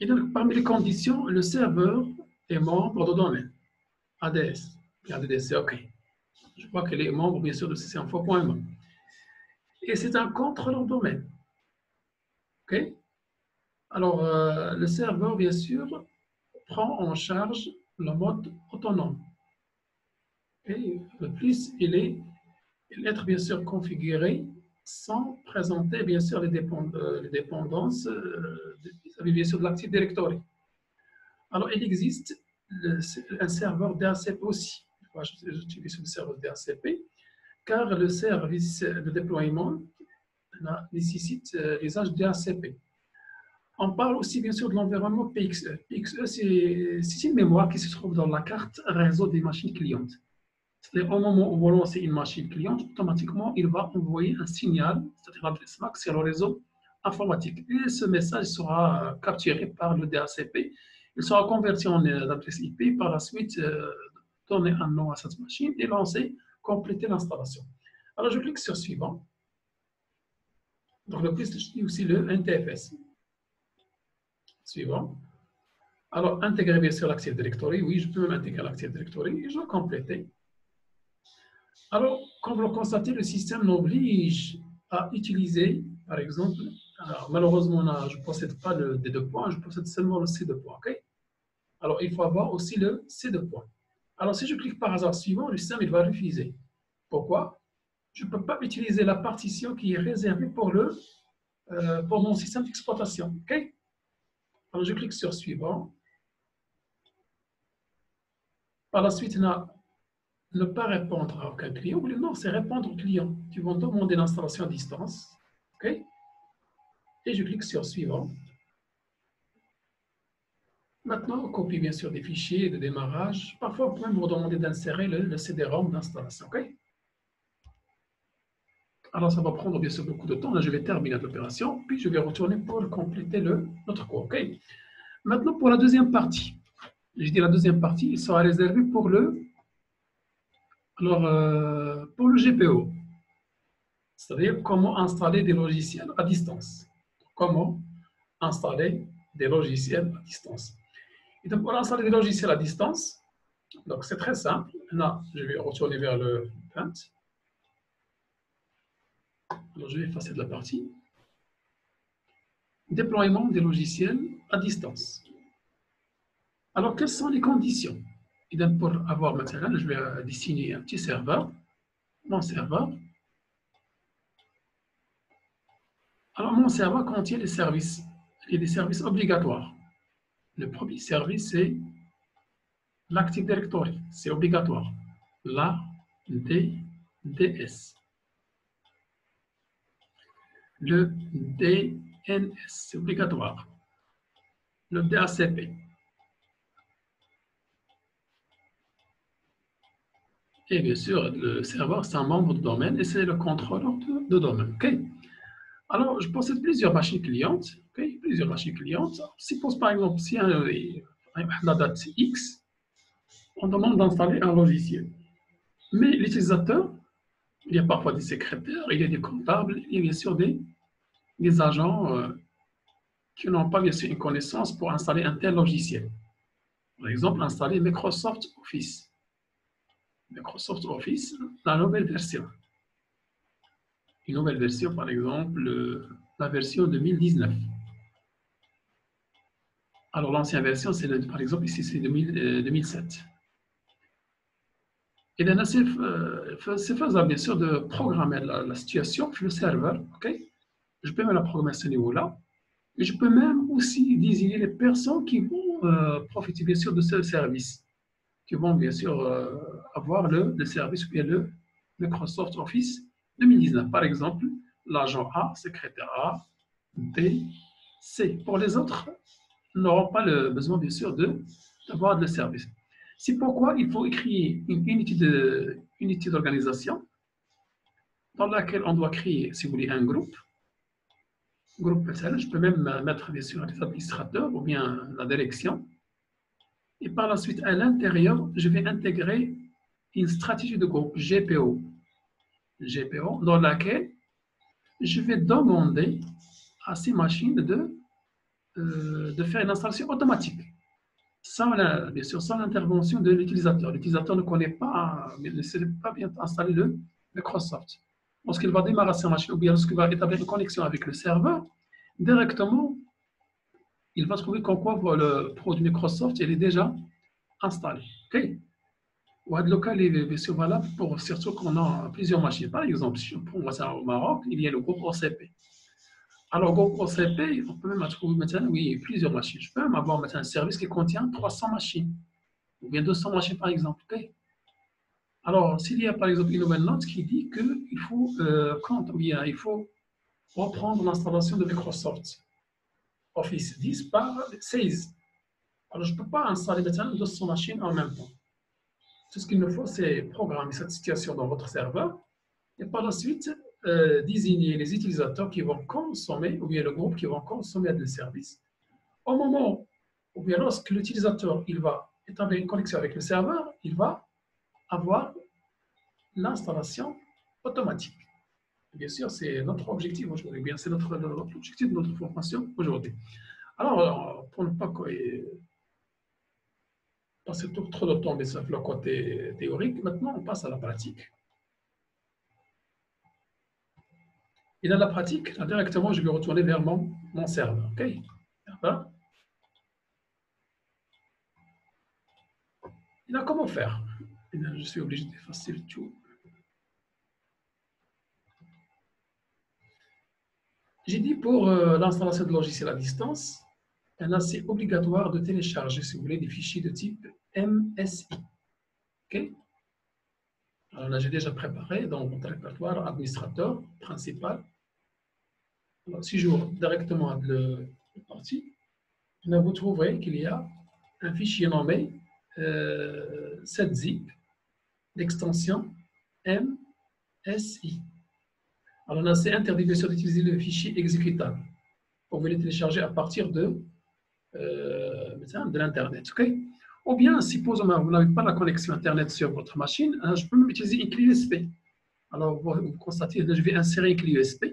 Et donc, parmi les conditions, le serveur est membre de domaine, ADS. Et ADS, c'est OK. Je vois qu'elle est membre, bien sûr, de ccinfo.ma. Et c'est un contrôleur domaine. OK? Alors, le serveur, bien sûr, prend en charge le mode autonome. Et le plus, il être bien sûr configuré sans présenter bien sûr les dépendances vis-à-vis bien sûr de l'Active Directory. Alors, il existe un serveur DHCP aussi. J'utilise le serveur DHCP car le service de déploiement nécessite l'usage DHCP. On parle aussi bien sûr de l'environnement PXE. PXE, c'est une mémoire qui se trouve dans la carte réseau des machines clientes. Au moment où vous lancez une machine cliente, automatiquement, il va envoyer un signal, c'est-à-dire l'adresse MAC sur le réseau informatique. Et ce message sera capturé par le DHCP. Il sera converti en adresse IP. Par la suite, donner un nom à cette machine et lancer, compléter l'installation. Alors, je clique sur Suivant. Donc, le plus, je dis aussi le NTFS. Suivant. Alors, intégrer bien sûr l'Active Directory. Oui, je peux même intégrer l'Active Directory et je vais compléter. Alors, comme vous le constatez, le système m'oblige à utiliser, par exemple, alors, malheureusement, je ne possède pas le D2 points, je possède seulement le C2 points. Okay? Alors, il faut avoir aussi le C2 points. Alors, si je clique par hasard suivant, le système il va refuser. Pourquoi? Je ne peux pas utiliser la partition qui est réservée pour mon système d'exploitation. Okay? Alors, je clique sur Suivant. Par la suite, ne pas répondre à aucun client. Non, c'est répondre aux clients qui vont demander l'installation à distance. OK? Et je clique sur Suivant. Maintenant, on copie bien sûr des fichiers de démarrage. Parfois, on peut même vous demander d'insérer le CD-ROM d'installation. OK? Alors, ça va prendre bien sûr beaucoup de temps. Là, je vais terminer l'opération, puis je vais retourner pour compléter notre cours. OK? Maintenant, pour la deuxième partie. Je dis la deuxième partie, il sera réservé pour pour le GPO. C'est-à-dire comment installer des logiciels à distance. Comment installer des logiciels à distance. Et donc, pour installer des logiciels à distance, donc c'est très simple. Là, je vais retourner vers le Paint. Alors, je vais effacer de la partie. Déploiement des logiciels à distance. Alors, quelles sont les conditions? Et donc, pour avoir maintenant, je vais dessiner un petit serveur. Mon serveur. Alors, mon serveur contient les services. Il y a des services obligatoires. Le premier service, c'est l'Active Directory. C'est obligatoire. l'ADS. Le DNS, c'est obligatoire. Le DHCP. Et bien sûr, le serveur, c'est un membre de domaine et c'est le contrôleur de domaine. Okay? Alors, je possède plusieurs machines clientes. Okay? Plusieurs machines clientes. Suppose par exemple, si la date X, on demande d'installer un logiciel. Mais l'utilisateur, il y a parfois des secrétaires, il y a des comptables, il y a bien sûr des agents qui n'ont pas bien sûr une connaissance pour installer un tel logiciel. Par exemple, installer Microsoft Office. Microsoft Office, la nouvelle version. Une nouvelle version, par exemple, la version 2019. Alors, l'ancienne version, c'est par exemple ici, c'est 2007. Et bien, c'est faisable, bien sûr, de programmer la situation, le serveur. Okay? Je peux même la programmer à ce niveau-là. Et je peux même aussi désigner les personnes qui vont profiter, bien sûr, de ce service, qui vont, bien sûr, avoir le service ou bien le Microsoft Office 2019. Par exemple, l'agent A, secrétaire A, B, C. Pour les autres, n'auront pas le besoin, bien sûr, d'avoir le service. C'est pourquoi il faut créer une unité d'organisation dans laquelle on doit créer, si vous voulez, un groupe. Groupe PSL, je peux même mettre, bien sûr, les administrateurs ou bien la direction. Et par la suite, à l'intérieur, je vais intégrer une stratégie de groupe GPO. GPO, dans laquelle je vais demander à ces machines de faire une installation automatique, bien sûr, sans l'intervention de l'utilisateur. L'utilisateur ne connaît pas, ne sait pas bien installer le Microsoft. Lorsqu'il va démarrer sa machine ou bien lorsqu'il va établir une connexion avec le serveur, directement, il va trouver qu'en quoi le produit Microsoft il est déjà installé. OK? Le cas est bien sûr valable pour surtout qu'on a plusieurs machines. Par exemple, si on prend ça au Maroc, il y a le groupe OCP. Alors, groupe OCP, on peut même trouver maintenant, oui, plusieurs machines. Je peux même avoir maintenant un service qui contient 300 machines, ou bien 200 machines par exemple. OK? Alors, s'il y a par exemple une nouvelle note qui dit qu'il faut, il faut reprendre l'installation de Microsoft Office 10 par 16. Alors, je ne peux pas installer maintenant 200 machines en même temps. Tout ce qu'il me faut, c'est programmer cette situation dans votre serveur et par la suite, désigner les utilisateurs qui vont consommer, ou bien le groupe qui vont consommer le service. Au moment, ou bien lorsque l'utilisateur il va établir une connexion avec le serveur, il va avoir l'installation automatique. Bien sûr, c'est notre objectif aujourd'hui, bien c'est notre objectif de notre formation aujourd'hui. Alors, pour ne pas passer trop de temps sur le côté théorique, maintenant on passe à la pratique. Et dans la pratique, directement, je vais retourner vers mon serveur. OK? Voilà. Et là, comment faire? Et là, je suis obligé d'effacer le tout. J'ai dit pour l'installation de logiciels à distance, c'est obligatoire de télécharger, si vous voulez, des fichiers de type MSI. OK? Alors là, j'ai déjà préparé dans votre répertoire administrateur principal. Alors, si j'ouvre directement le parti, là, vous trouverez qu'il y a un fichier nommé 7zip d'extension MSI. Alors là, c'est interdit bien sûr d'utiliser le fichier exécutable. Vous pouvez le télécharger à partir de l'Internet. Okay? Ou bien, supposons que vous n'avez pas la connexion Internet sur votre machine, je peux même utiliser une clé USB. Alors, vous constatez que je vais insérer une clé USB.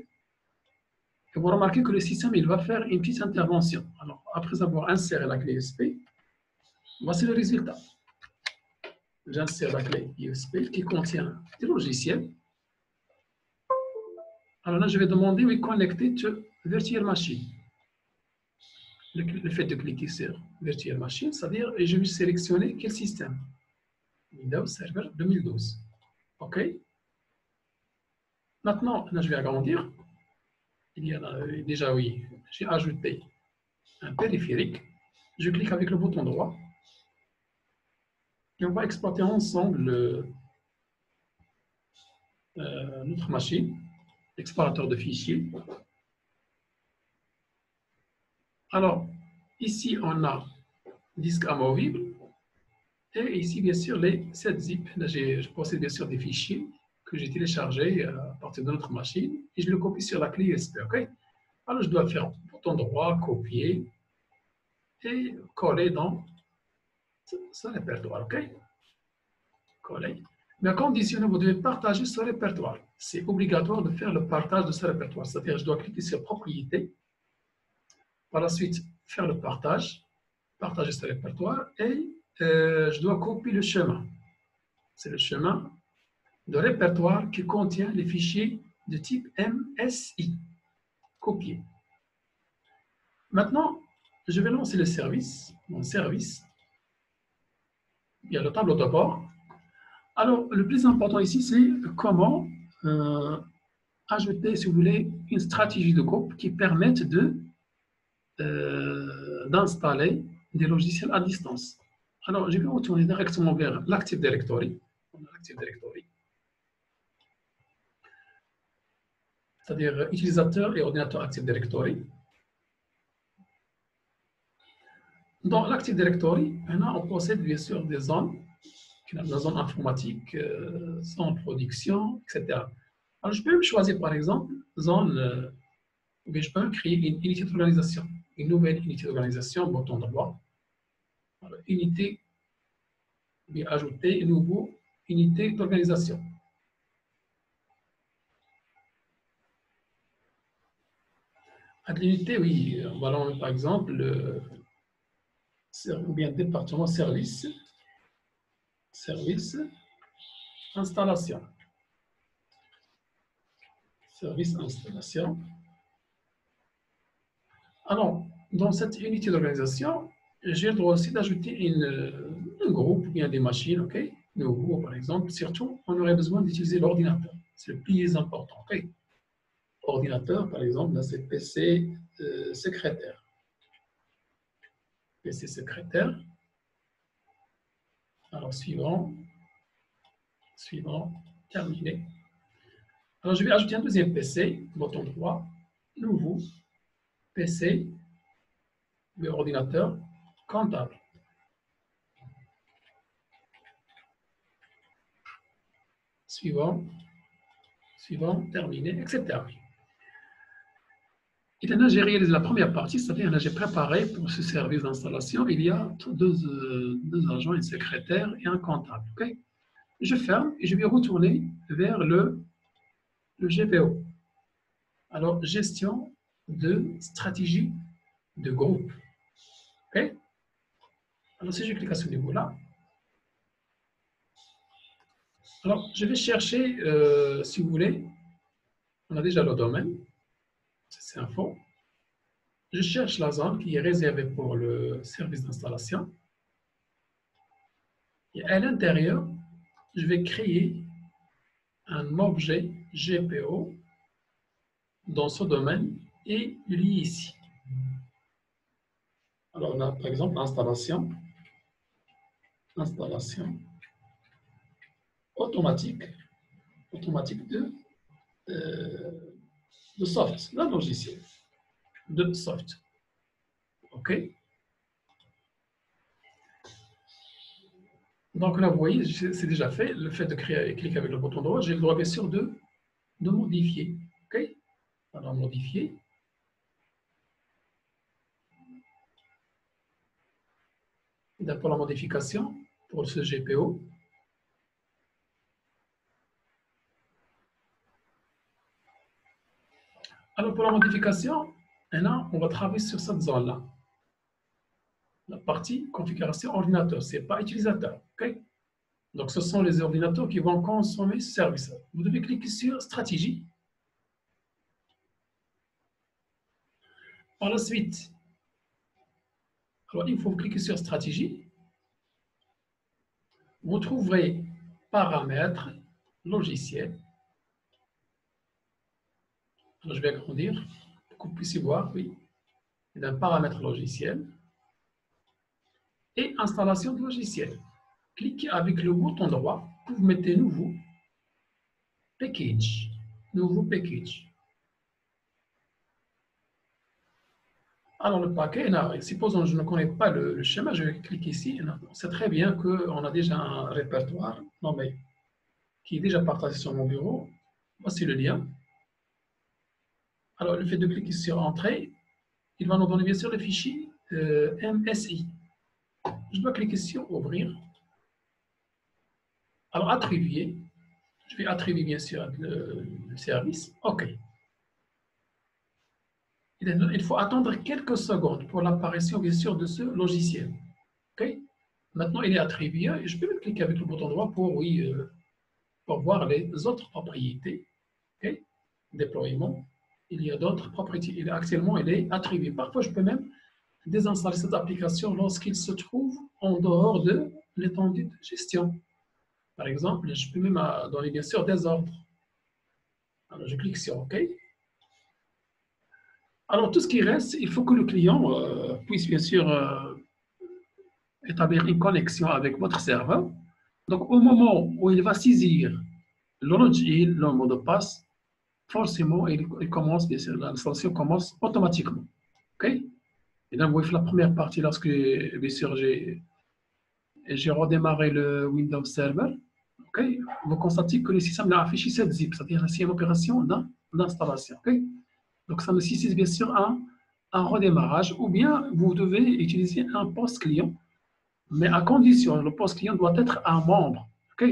Et vous remarquez que le système il va faire une petite intervention. Alors, après avoir inséré la clé USB, voici le résultat. J'insère la clé USB qui contient des logiciels. Alors là, je vais demander oui, connecter to Virtual Machine. Le fait de cliquer sur Virtual Machine, c'est-à-dire je vais sélectionner quel système? Windows Server 2012. OK? Maintenant, là, je vais agrandir. Il y a déjà, oui, j'ai ajouté un périphérique. Je clique avec le bouton droit. Et on va exploiter ensemble notre machine, explorateur de fichiers. Alors, ici, on a disque amovible. Et ici, bien sûr, les 7 zip. Là, je possède bien sûr des fichiers que j'ai téléchargés à partir de notre machine et je le copie sur la clé USB. OK? Alors, je dois faire bouton droit, copier et coller dans ce répertoire. OK? Coller. Mais à condition, vous devez partager ce répertoire. C'est obligatoire de faire le partage de ce répertoire. C'est-à-dire, je dois cliquer sur Propriété. Par la suite, faire le partage, partager ce répertoire et je dois copier le chemin. C'est le chemin de répertoire qui contient les fichiers de type MSI. Copier. Maintenant, je vais lancer le service, mon service. Il y a le tableau de bord. Alors, le plus important ici, c'est comment ajouter, si vous voulez, une stratégie de groupe qui permette d'installer des logiciels à distance. Alors, je vais retourner directement vers l'Active Directory. C'est-à-dire utilisateur et ordinateur Active Directory. Dans l'Active Directory, on possède bien sûr des zones, la zone informatique, zone production, etc. Alors, je peux même choisir par exemple zone, ou bien je peux créer une unité d'organisation, une nouvelle unité d'organisation, bouton droit, unité, bien ajouter une nouvelle unité d'organisation. À l'unité, oui. On va l'enlever, par exemple, ou bien département service, installation. Service installation. Alors, dans cette unité d'organisation, j'ai le droit aussi d'ajouter un groupe ou bien des machines, ok? Nouveau, par exemple. Surtout, on aurait besoin d'utiliser l'ordinateur. C'est le plus important, ok? Ordinateur, par exemple, là, c'est PC secrétaire. PC secrétaire. Alors, suivant, terminé. Alors, je vais ajouter un deuxième PC, bouton droit, nouveau, PC, le ordinateur, comptable. Suivant, terminé, etc. Et là, j'ai réalisé la première partie, c'est-à-dire que j'ai préparé pour ce service d'installation, il y a deux agents, une secrétaire et un comptable. Okay? Je ferme et je vais retourner vers le GPO. Alors, gestion de stratégie de groupe. Okay? Alors, si je clique à ce niveau-là, alors je vais chercher, si vous voulez, on a déjà le domaine, c'est info. Je cherche la zone qui est réservée pour le service d'installation. Et à l'intérieur, je vais créer un objet GPO dans ce domaine et lié ici. Alors, on a par exemple installation automatique de soft, d'un logiciel, de soft. OK? Donc là, vous voyez, c'est déjà fait. Le fait de cliquer avec le bouton droit, j'ai le droit bien sûr de modifier. OK? Alors, modifier. Pour la modification, pour ce GPO. Alors, pour la modification, maintenant, on va travailler sur cette zone-là. La partie configuration ordinateur, ce n'est pas utilisateur. Okay? Donc, ce sont les ordinateurs qui vont consommer ce service. Vous devez cliquer sur stratégie. Par la suite, alors, il faut cliquer sur stratégie. Vous trouverez paramètres, logiciels. Alors, je vais agrandir pour que vous puissiez voir, oui. Il y a un paramètre logiciel et installation de logiciel. Cliquez avec le bouton droit, vous mettez nouveau package. Nouveau package. Alors, le paquet, supposons que je ne connais pas le schéma, je vais cliquer ici. C'est très bien qu'on a déjà un répertoire qui est déjà partagé sur mon bureau. Voici le lien. Alors, le fait de cliquer sur Entrée, il va nous donner bien sûr le fichier MSI. Je dois cliquer sur Ouvrir. Alors, attribuer. Je vais attribuer bien sûr le service. OK. Il faut attendre quelques secondes pour l'apparition bien sûr de ce logiciel. OK. Maintenant, il est attribué et je peux même cliquer avec le bouton droit pour, pour voir les autres propriétés. OK. Déploiement. Il y a d'autres propriétés. Actuellement, il est attribué. Parfois, je peux même désinstaller cette application lorsqu'il se trouve en dehors de l'étendue de gestion. Par exemple, je peux même donner bien sûr des ordres. Alors, je clique sur OK. Alors, tout ce qui reste, il faut que le client puisse bien sûr établir une connexion avec votre serveur. Donc, au moment où il va saisir le login, le mot de passe, forcément, il commence, bien sûr, l'installation commence automatiquement. OK? Et donc, vous voyez la première partie, lorsque, bien sûr, j'ai redémarré le Windows Server, OK? Vous constatez que le système a affiché cette zip, c'est-à-dire c'est une opération d'installation. OK? Donc, ça nécessite bien sûr un redémarrage, ou bien vous devez utiliser un poste client, mais à condition, le poste client doit être un membre. OK?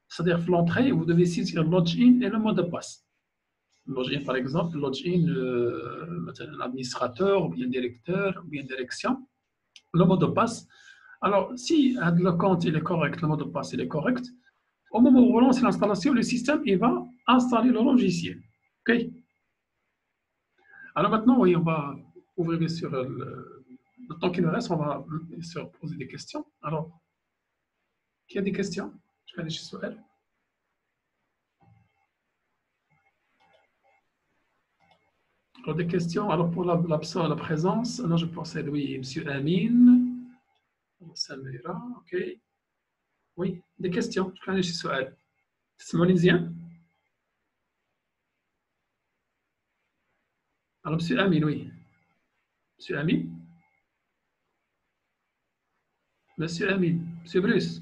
C'est-à-dire, l'entrée, vous devez saisir le login et le mot de passe. Login, par exemple, login, l'administrateur, ou bien directeur, ou bien direction. Le mot de passe. Alors, si le compte il est correct, le mot de passe il est correct, au moment où on lance l'installation, le système il va installer le logiciel. OK? Alors maintenant, oui, on va ouvrir bien sûr le temps qui nous reste, on va bien sûr poser des questions. Alors, qui a des questions? Je vais aller chez Soël. Alors, des questions. Alors, pour l'absence, la présence, alors je procède, oui, M. Amin, Samira, OK. Oui, des questions. Je vais aller chez Soël. C'est monisien? Alors, M. Amin, oui. M. Amin? Monsieur Amin, Monsieur Bruce.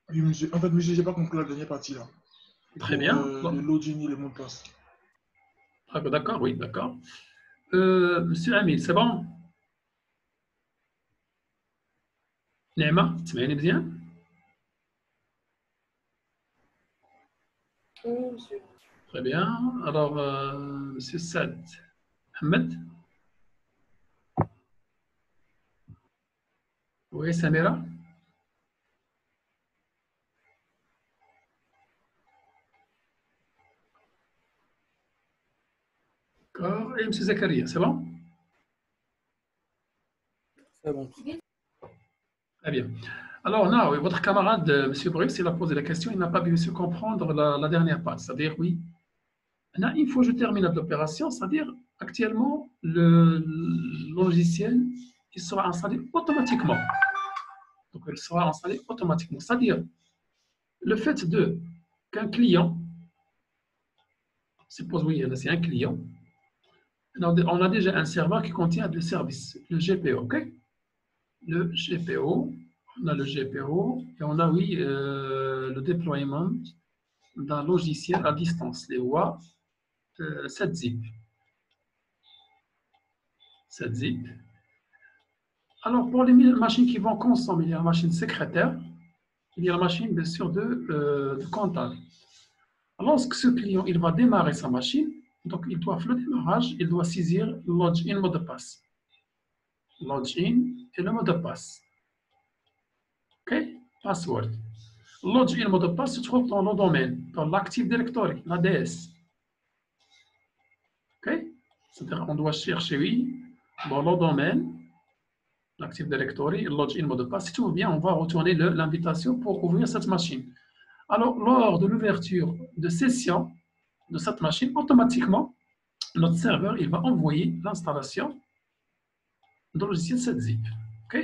Oui, monsieur. En fait, monsieur, j'ai pas compris la dernière partie là. Très Pour bien. le Bon. login et le mot de passe. D'accord, oui, d'accord. Monsieur Amin, c'est bon? Naima, تسمعيني مزيان؟ Oui, monsieur. Très bien. Alors, Monsieur Sad, Ahmed? Oui, Samira? D'accord. Et Monsieur Zakaria, c'est bon? C'est bon. Très bien. Alors, là, oui, votre camarade, Monsieur Bruce, il a posé la question, il n'a pas bien su comprendre la dernière part. C'est-à-dire, oui, là, une fois que je termine l'opération, c'est-à-dire, actuellement, le logiciel, il sera installé automatiquement. Donc, elle sera installée automatiquement. C'est-à-dire, le fait de qu'un client, suppose oui, c'est un client, on a déjà un serveur qui contient des services, le GPO, ok? Le GPO, on a le GPO et on a, oui, le déploiement d'un logiciel à distance, les WA 7-zip. 7-zip. Alors, pour les machines qui vont consommer, il y a la machine secrétaire, il y a la machine, bien sûr, de comptable. Lorsque ce client il va démarrer sa machine, donc il doit faire le démarrage, il doit saisir login mot de passe. Login et le mot de passe. OK? Password. Login mot de passe se trouve dans le domaine, dans l'Active Directory, l'ADS. OK? C'est-à-dire on doit chercher, oui, dans le domaine, l'Active Directory, login mot de passe. Si tout va bien, on va retourner l'invitation pour ouvrir cette machine. Alors, lors de l'ouverture de session de cette machine, automatiquement, notre serveur il va envoyer l'installation de logiciel 7-zip. OK?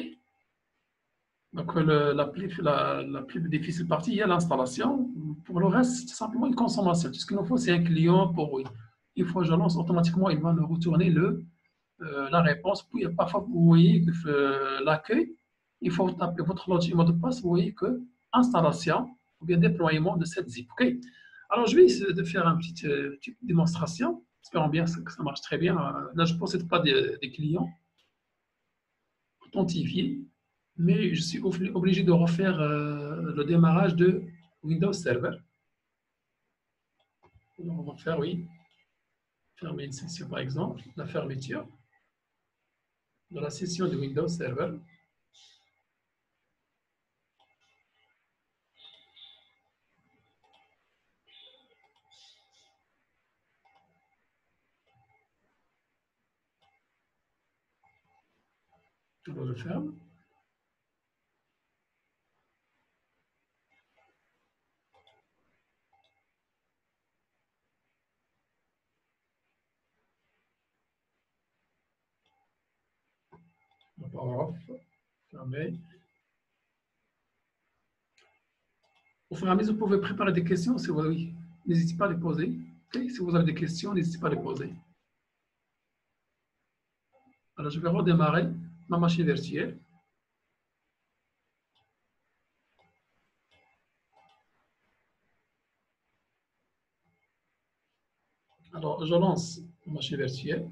Donc, la plus difficile partie, il y a l'installation. Pour le reste, c'est simplement une consommation. Tout ce qu'il nous faut, c'est un client pour, oui. Une fois que je lance, automatiquement, il va nous retourner la réponse. Puis, parfois, vous voyez que l'accueil, il faut taper votre login mot de passe, vous voyez que installation ou bien déploiement de 7-zip. OK? Alors, je vais essayer de faire une petite démonstration. Espérons bien que ça marche très bien. Là, je ne possède pas des clients authentifiés, mais je suis obligé de refaire le démarrage de Windows Server. On va faire, oui, fermer une session par exemple, la fermeture de la session de Windows Server. Alors, je ferme. Power off, fermer. Au fur et à mesure, vous pouvez préparer des questions. Si vous, oui, n'hésitez pas à les poser. Okay? Si vous avez des questions, n'hésitez pas à les poser. Alors, je vais redémarrer ma machine virtuelle. Alors, je lance ma machine virtuelle.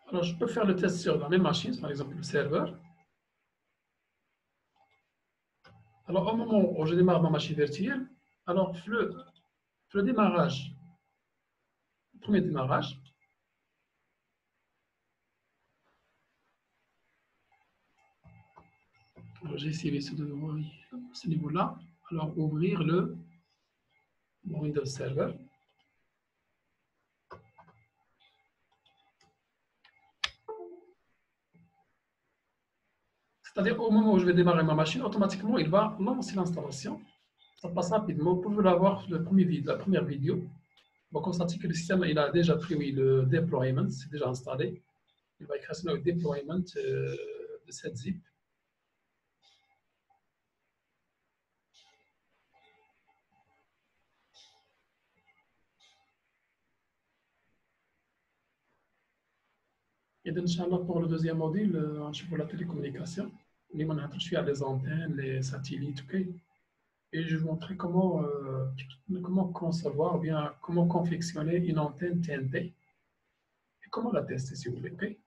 Alors, je peux faire le test sur la même machine, par exemple le serveur. Alors, au moment où je démarre ma machine virtuelle, alors, le démarrage, le premier démarrage, j'ai essayé ce niveau-là. Alors, ouvrir le Windows Server. C'est-à-dire, au moment où je vais démarrer ma machine, automatiquement, il va lancer l'installation. Ça passe rapidement. Vous pouvez l'avoir la première vidéo. On va constater que le système il a déjà pris le deployment, c'est déjà installé. Il va écrire le deployment de cette zip. Et Inch'Allah, pour le deuxième module, je pour la télécommunication. Je suis à les antennes, les satellites, ok? Et je vais vous montrer comment concevoir, ou bien comment confectionner une antenne TNT et comment la tester, si vous voulez, ok?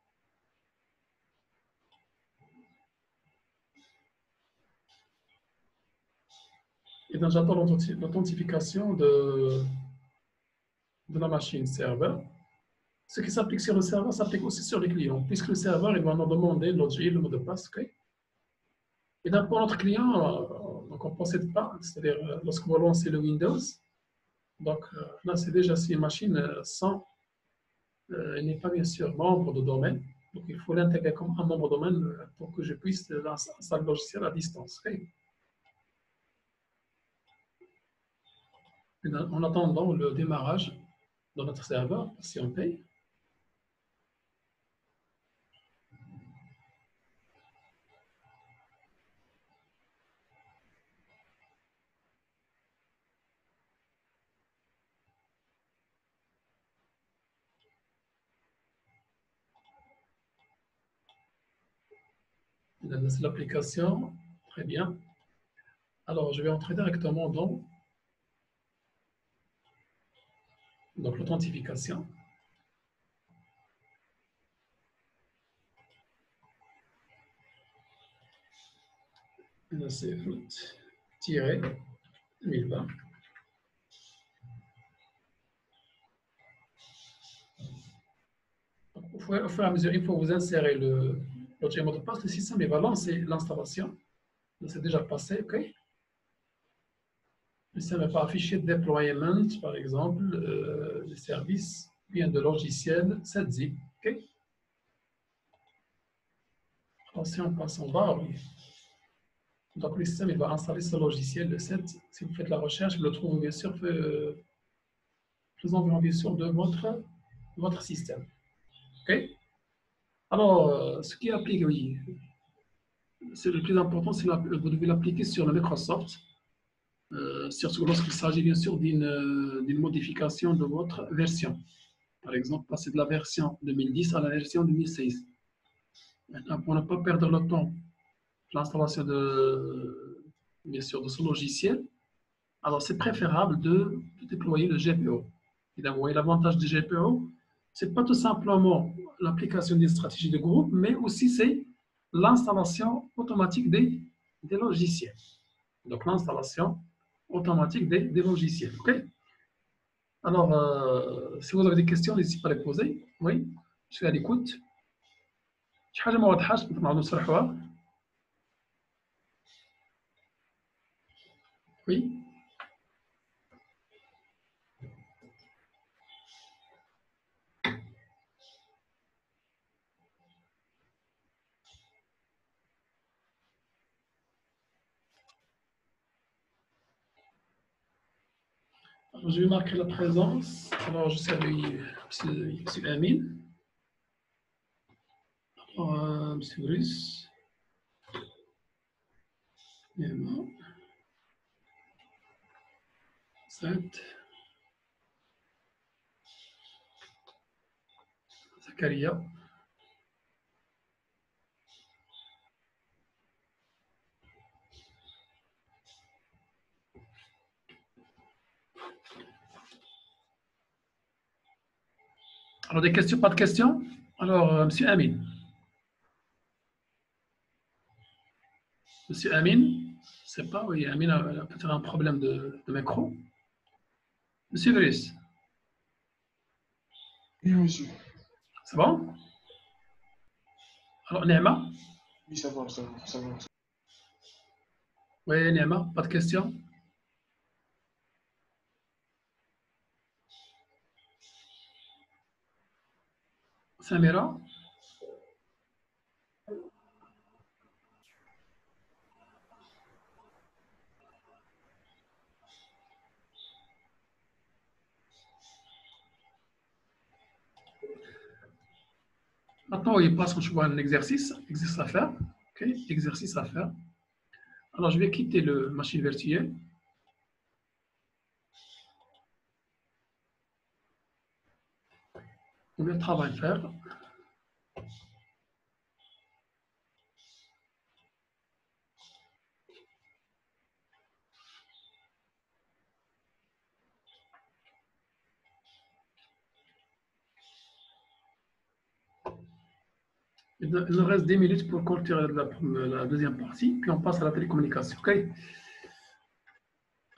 Et donc, j'attends l'authentification de la machine serveur. Ce qui s'applique sur le serveur s'applique aussi sur les clients, puisque le serveur il va nous demander le mot de passe. Okay? Et donc, pour notre client, donc on ne possède pas, c'est-à-dire lorsqu'on va lancer le Windows, donc là, c'est déjà si une machine sans, elle n'est pas bien sûr membre de domaine, donc il faut l'intégrer comme un membre de domaine pour que je puisse installer le logiciel à distance. Okay? En attendant le démarrage de notre serveur, si on paye, c'est l'application, très bien. Alors, je vais entrer directement dans l'authentification. C'est route-1020. Au fur et à mesure, il faut vous insérer le mot de passe. Le système il va lancer l'installation. C'est déjà passé, OK? Le système va afficher deployment, par exemple, le service bien de logiciel 7zip, OK? Alors, si on passe en bas, oui. Donc, le système il va installer ce logiciel de 7. Si vous faites la recherche, vous le trouvez bien sûr, faisant bien sûr de votre système. OK? Alors, ce qui applique, oui, c'est le plus important, c'est que vous devez l'appliquer sur le Microsoft, surtout lorsqu'il s'agit bien sûr d'une modification de votre version. Par exemple, passer de la version 2010 à la version 2016. Maintenant, pour ne pas perdre le temps de l'installation bien sûr, de ce logiciel, alors c'est préférable de déployer le GPO. Évidemment, l'avantage du GPO, ce n'est pas tout simplement l'application d'une stratégie de groupe, mais aussi c'est l'installation automatique des logiciels. Donc, l'installation automatique des logiciels. OK? Alors, si vous avez des questions, n'hésitez pas à les poser. Oui, je suis à l'écoute. Oui. Alors, je vais marquer la présence. Alors, je salue M. Amin. Alors, M. Bruce. Emma. 7. Zakaria. Alors, des questions, pas de questions? Alors, M. Amin. Monsieur Amin, sais pas, oui, Amine a peut-être un problème de micro. Monsieur Brice, Oui, monsieur. c'est bon? Alors, Néma? Oui, ça va, ça va, ça va. Oui, Néma, pas de questions? Samira? Maintenant, il passe, je vois un exercice à faire. OK, exercice à faire. Alors, je vais quitter le machine virtuelle. On a le travail à faire. Il nous reste 10 minutes pour clôturer la deuxième partie, puis on passe à la télécommunication. OK?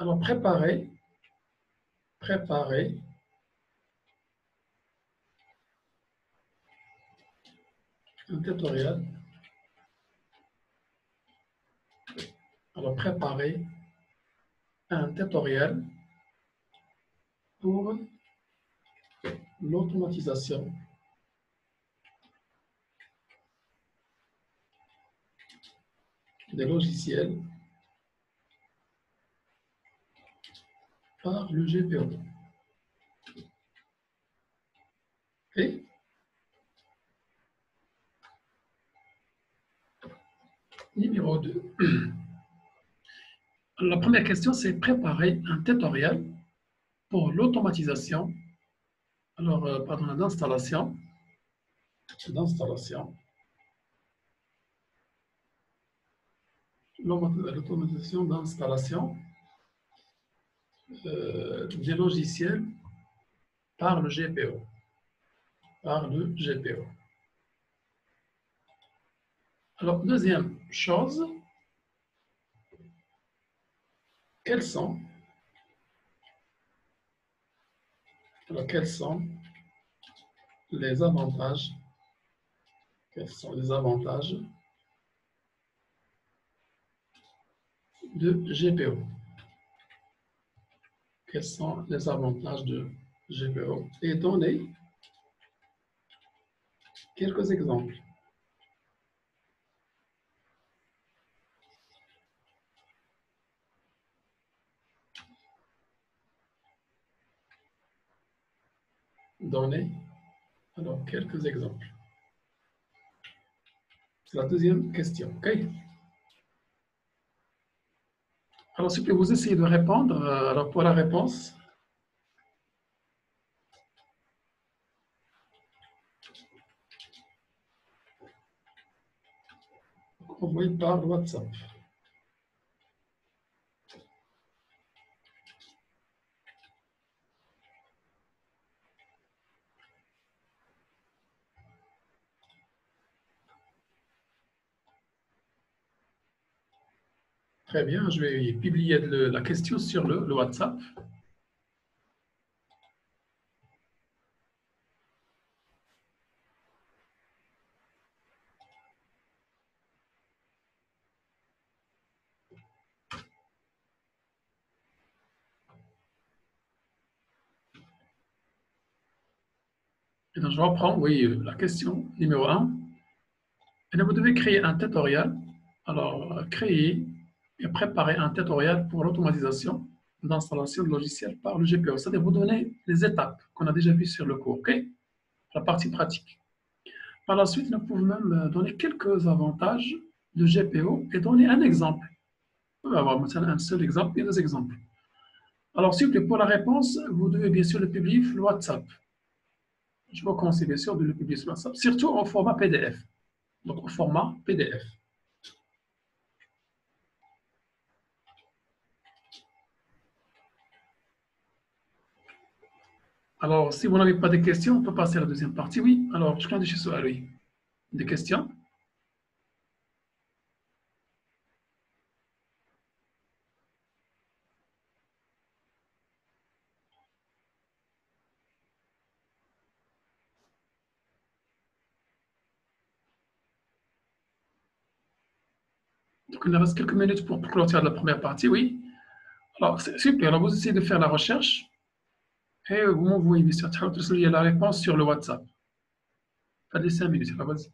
Alors, préparez un tutoriel. Alors, préparez un tutoriel pour l'automatisation des logiciels par le GPO. Et numéro 2. La première question, c'est préparer un tutoriel pour l'automatisation, pardon, l'automatisation d'installation des logiciels par le GPO. Alors, deuxième chose, quels sont les avantages de GPO? Quels sont les avantages de GPO? Et donnez quelques exemples. Donnez alors quelques exemples. C'est la deuxième question. OK? Alors, s'il vous plaît, vous essayez de répondre. Alors, pour la réponse, envoyez par WhatsApp. Très bien, je vais publier la question sur le WhatsApp. Et donc, je reprends, oui, la question numéro 1. Et donc, vous devez créer un tutoriel. Alors, créer et préparer un tutoriel pour l'automatisation d'installation de logiciels par le GPO. C'est-à-dire vous donner les étapes qu'on a déjà vues sur le cours, OK? La partie pratique. Par la suite, nous pouvons même donner quelques avantages de GPO et donner un exemple. On va avoir un seul exemple et deux exemples. Alors, s'il vous plaît, pour la réponse, vous devez bien sûr le publier sur le WhatsApp. Je vous conseille bien sûr de le publier sur le WhatsApp, surtout en format PDF. Donc, au format PDF. Alors, si vous n'avez pas de questions, on peut passer à la deuxième partie. Oui, alors, je compte chez soi, oui. Des questions? Donc, il nous reste quelques minutes pour clôturer la première partie, oui. Alors, c'est super. Alors, vous essayez de faire la recherche et vous m'envoyez la réponse sur le WhatsApp. Pas les 5 minutes, là, vas-y.